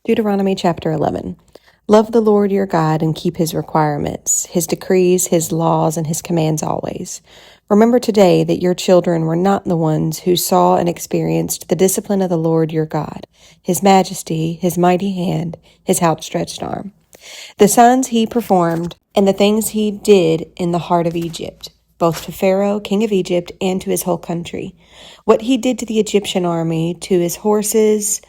Deuteronomy chapter 11. Love the Lord your God and keep his requirements, his decrees, his laws, and his commands always. Remember today that your children were not the ones who saw and experienced the discipline of the Lord your God, his majesty, his mighty hand, his outstretched arm, the signs he performed, and the things he did in the heart of Egypt, both to Pharaoh, king of Egypt, and to his whole country. What he did to the Egyptian army, to his horses,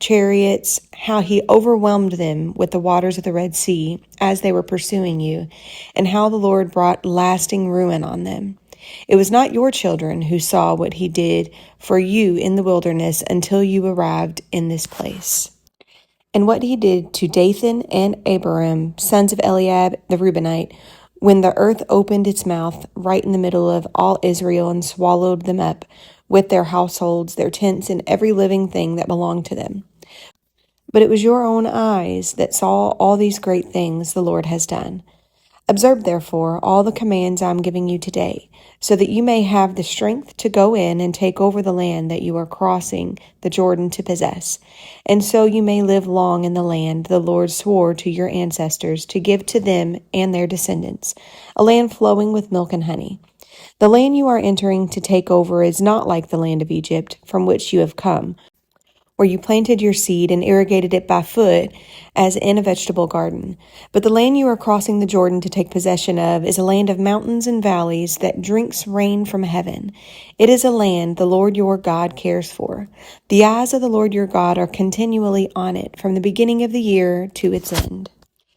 chariots, how he overwhelmed them with the waters of the Red Sea as they were pursuing you, and how the Lord brought lasting ruin on them. It was not your children who saw what he did for you in the wilderness until you arrived in this place. And what he did to Dathan and Abiram, sons of Eliab the Reubenite, when the earth opened its mouth right in the middle of all Israel and swallowed them up, with their households, their tents, and every living thing that belonged to them. But it was your own eyes that saw all these great things the Lord has done. Observe, therefore, all the commands I am giving you today, so that you may have the strength to go in and take over the land that you are crossing the Jordan to possess, and so you may live long in the land the Lord swore to your ancestors to give to them and their descendants, a land flowing with milk and honey. The land you are entering to take over is not like the land of Egypt, from which you have come, where you planted your seed and irrigated it by foot as in a vegetable garden. But the land you are crossing the Jordan to take possession of is a land of mountains and valleys that drinks rain from heaven. It is a land the Lord your God cares for. The eyes of the Lord your God are continually on it from the beginning of the year to its end.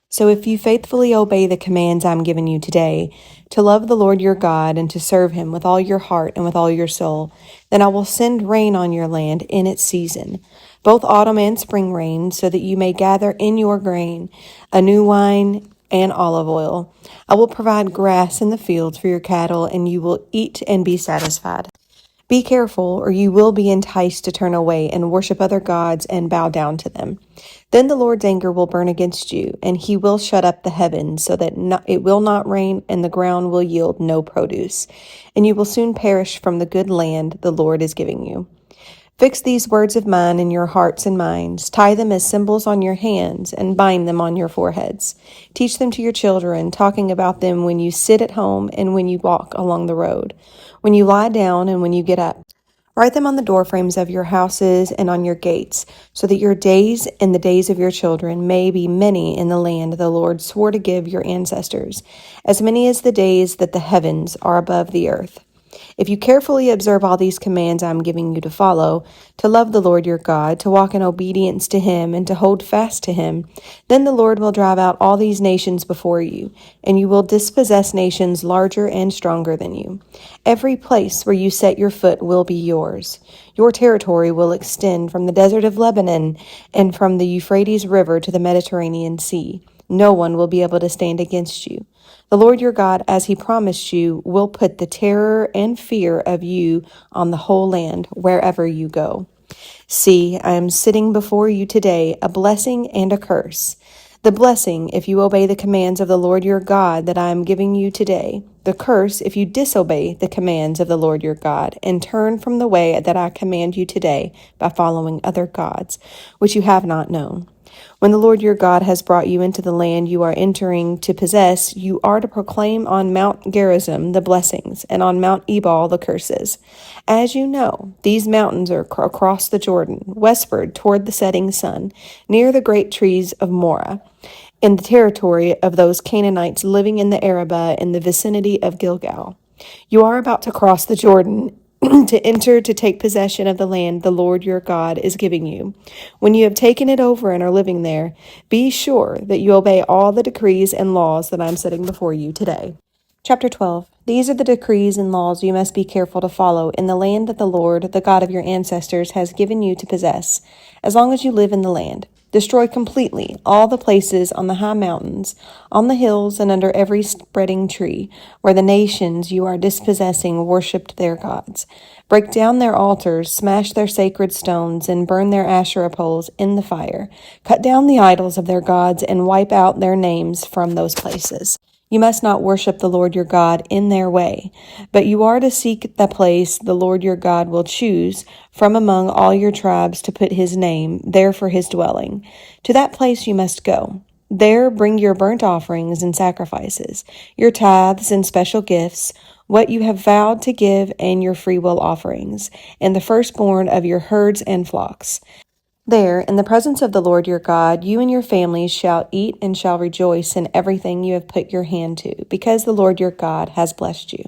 So if you faithfully obey the commands I'm giving you today, to love the Lord your God and to serve him with all your heart and with all your soul, then I will send rain on your land in its season, both autumn and spring rain, so that you may gather in your grain, a new wine and olive oil. I will provide grass in the fields for your cattle, and you will eat and be satisfied. Be careful, or you will be enticed to turn away and worship other gods and bow down to them. Then the Lord's anger will burn against you, and he will shut up the heavens so that it will not rain, and the ground will yield no produce. And you will soon perish from the good land the Lord is giving you. Fix these words of mine in your hearts and minds. Tie them as symbols on your hands and bind them on your foreheads. Teach them to your children, talking about them when you sit at home and when you walk along the road, when you lie down and when you get up. Write them on the doorframes of your houses and on your gates, so that your days and the days of your children may be many in the land the Lord swore to give your ancestors, as many as the days that the heavens are above the earth. If you carefully observe all these commands I am giving you to follow, to love the Lord your God, to walk in obedience to him, and to hold fast to him, then the Lord will drive out all these nations before you, and you will dispossess nations larger and stronger than you. Every place where you set your foot will be yours. Your territory will extend from the desert of Lebanon and from the Euphrates River to the Mediterranean Sea. No one will be able to stand against you. The Lord your God, as he promised you, will put the terror and fear of you on the whole land wherever you go. See, I am sitting before you today a blessing and a curse. The blessing, if you obey the commands of the Lord your God that I am giving you today. The curse, if you disobey the commands of the Lord your God and turn from the way that I command you today by following other gods, which you have not known. When the Lord your God has brought you into the land you are entering to possess, you are to proclaim on Mount Gerizim the blessings, and on Mount Ebal the curses. As you know, these mountains are across the Jordan, westward toward the setting sun, near the great trees of Morah, in the territory of those Canaanites living in the Arabah in the vicinity of Gilgal. You are about to cross the Jordan to enter to take possession of the land the Lord your God is giving you. When you have taken it over and are living there, be sure that you obey all the decrees and laws that I am setting before you today. Chapter 12. These are the decrees and laws you must be careful to follow in the land that the Lord, the God of your ancestors, has given you to possess, as long as you live in the land. Destroy completely all the places on the high mountains, on the hills, and under every spreading tree, where the nations you are dispossessing worshipped their gods. Break down their altars, smash their sacred stones, and burn their Asherah poles in the fire. Cut down the idols of their gods and wipe out their names from those places. You must not worship the Lord your God in their way, but you are to seek the place the Lord your God will choose from among all your tribes to put his name there for his dwelling. To that place you must go. There bring your burnt offerings and sacrifices, your tithes and special gifts, what you have vowed to give, and your freewill offerings, and the firstborn of your herds and flocks. There, in the presence of the Lord your God, you and your families shall eat and shall rejoice in everything you have put your hand to, because the Lord your God has blessed you.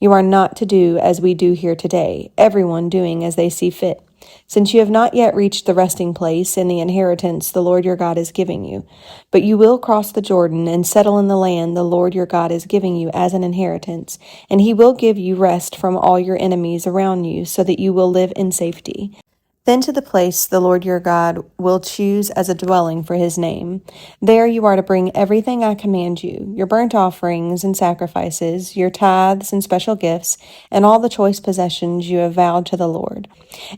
You are not to do as we do here today, everyone doing as they see fit, since you have not yet reached the resting place in the inheritance the Lord your God is giving you. But you will cross the Jordan and settle in the land the Lord your God is giving you as an inheritance, and he will give you rest from all your enemies around you, so that you will live in safety. Then to the place the Lord your God will choose as a dwelling for his name. There you are to bring everything I command you, your burnt offerings and sacrifices, your tithes and special gifts, and all the choice possessions you have vowed to the Lord.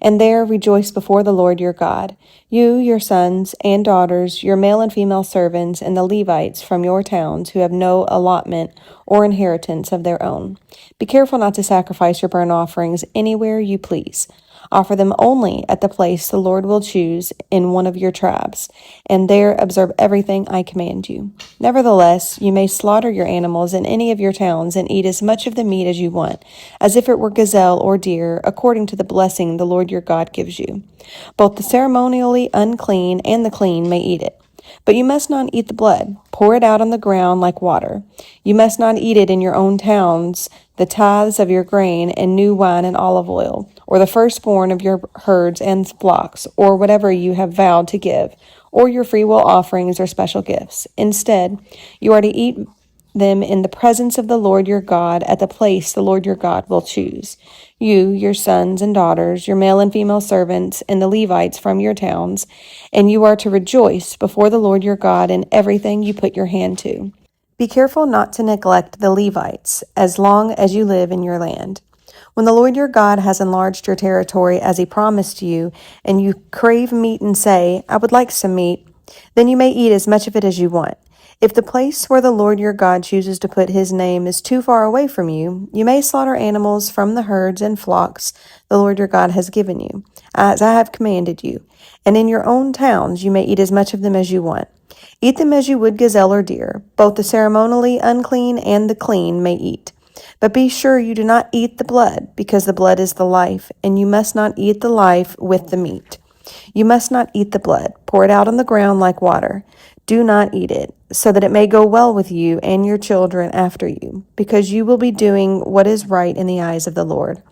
And there rejoice before the Lord your God, you, your sons and daughters, your male and female servants, and the Levites from your towns who have no allotment or inheritance of their own. Be careful not to sacrifice your burnt offerings anywhere you please. Offer them only at the place the Lord will choose in one of your tribes, and there observe everything I command you. Nevertheless, you may slaughter your animals in any of your towns and eat as much of the meat as you want, as if it were gazelle or deer, according to the blessing the Lord your God gives you. Both the ceremonially unclean and the clean may eat it. But you must not eat the blood. Pour it out on the ground like water. You must not eat it in your own towns, the tithes of your grain and new wine and olive oil, or the firstborn of your herds and flocks, or whatever you have vowed to give, or your freewill offerings or special gifts. Instead, you are to eat them in the presence of the Lord your God at the place the Lord your God will choose. You, your sons and daughters, your male and female servants, and the Levites from your towns, and you are to rejoice before the Lord your God in everything you put your hand to. Be careful not to neglect the Levites as long as you live in your land. When the Lord your God has enlarged your territory as he promised you, and you crave meat and say, I would like some meat, then you may eat as much of it as you want. If the place where the Lord your God chooses to put his name is too far away from you, you may slaughter animals from the herds and flocks the Lord your God has given you, as I have commanded you. And in your own towns you may eat as much of them as you want. Eat them as you would gazelle or deer. Both the ceremonially unclean and the clean may eat. But be sure you do not eat the blood, because the blood is the life, and you must not eat the life with the meat. You must not eat the blood. Pour it out on the ground like water. Do not eat it, so that it may go well with you and your children after you, because you will be doing what is right in the eyes of the Lord.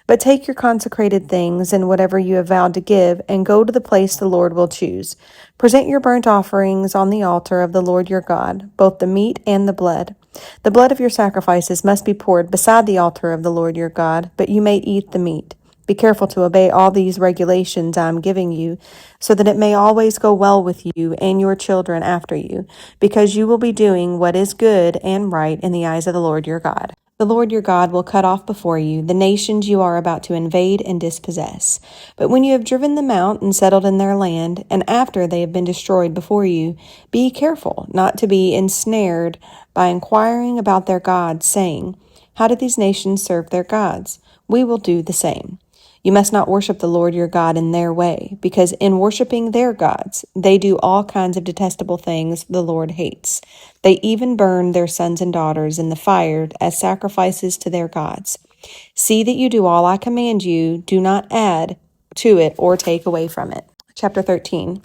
But take your consecrated things and whatever you have vowed to give, and go to the place the Lord will choose. Present your burnt offerings on the altar of the Lord your God, both the meat and the blood. The blood of your sacrifices must be poured beside the altar of the Lord your God, but you may eat the meat. Be careful to obey all these regulations I am giving you, so that it may always go well with you and your children after you, because you will be doing what is good and right in the eyes of the Lord your God. The Lord your God will cut off before you the nations you are about to invade and dispossess. But when you have driven them out and settled in their land, and after they have been destroyed before you, be careful not to be ensnared by inquiring about their gods, saying, How do these nations serve their gods? We will do the same. You must not worship the Lord your God in their way, because in worshiping their gods, they do all kinds of detestable things the Lord hates. They even burn their sons and daughters in the fire as sacrifices to their gods. See that you do all I command you. Do not add to it or take away from it. Chapter 13.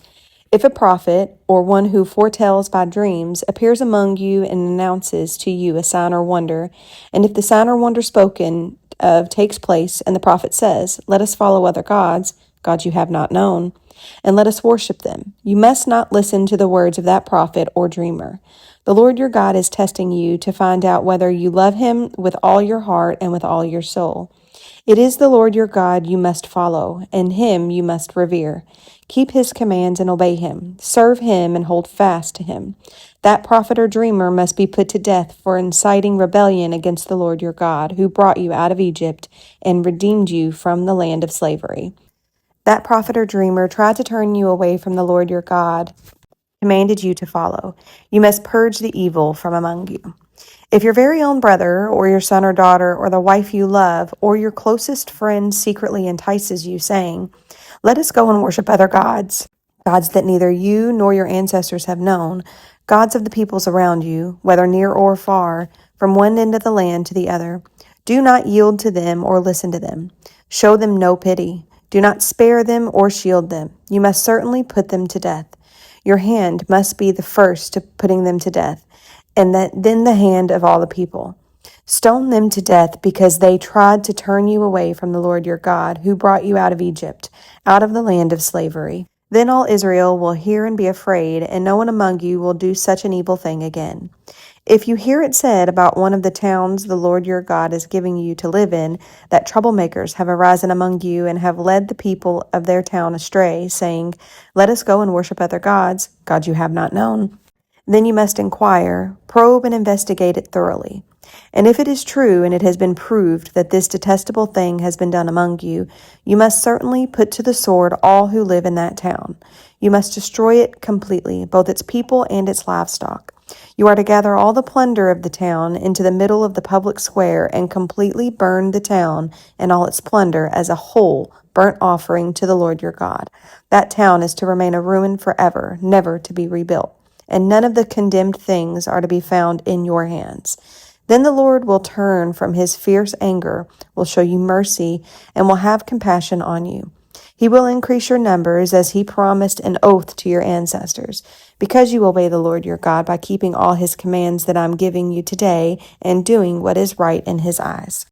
If a prophet, or one who foretells by dreams, appears among you and announces to you a sign or wonder, and if the sign or wonder spoken of takes place, and the prophet says, Let us follow other gods, gods you have not known, and let us worship them, you must not listen to the words of that prophet or dreamer. The Lord your God is testing you to find out whether you love him with all your heart and with all your soul. It is the Lord your God you must follow, and him you must revere. Keep his commands and obey him. Serve him and hold fast to him. That prophet or dreamer must be put to death for inciting rebellion against the Lord your God, who brought you out of Egypt and redeemed you from the land of slavery. That prophet or dreamer tried to turn you away from the Lord your God, commanded you to follow. You must purge the evil from among you. If your very own brother, or your son or daughter, or the wife you love, or your closest friend secretly entices you, saying, "Let us go and worship other gods," gods that neither you nor your ancestors have known, gods of the peoples around you, whether near or far, from one end of the land to the other, do not yield to them or listen to them. Show them no pity. Do not spare them or shield them. You must certainly put them to death. Your hand must be the first to putting them to death, and then the hand of all the people. Stone them to death because they tried to turn you away from the Lord your God, who brought you out of Egypt, out of the land of slavery. Then all Israel will hear and be afraid, and no one among you will do such an evil thing again. If you hear it said about one of the towns the Lord your God is giving you to live in, that troublemakers have arisen among you and have led the people of their town astray, saying, "Let us go and worship other gods, gods you have not known," then you must inquire, probe, and investigate it thoroughly. And if it is true and it has been proved that this detestable thing has been done among you, you must certainly put to the sword all who live in that town. You must destroy it completely, both its people and its livestock. You are to gather all the plunder of the town into the middle of the public square and completely burn the town and all its plunder as a whole burnt offering to the Lord your God. That town is to remain a ruin forever, never to be rebuilt, and none of the condemned things are to be found in your hands. Then the Lord will turn from his fierce anger, will show you mercy, and will have compassion on you. He will increase your numbers as he promised an oath to your ancestors, because you obey the Lord your God by keeping all his commands that I'm giving you today and doing what is right in his eyes.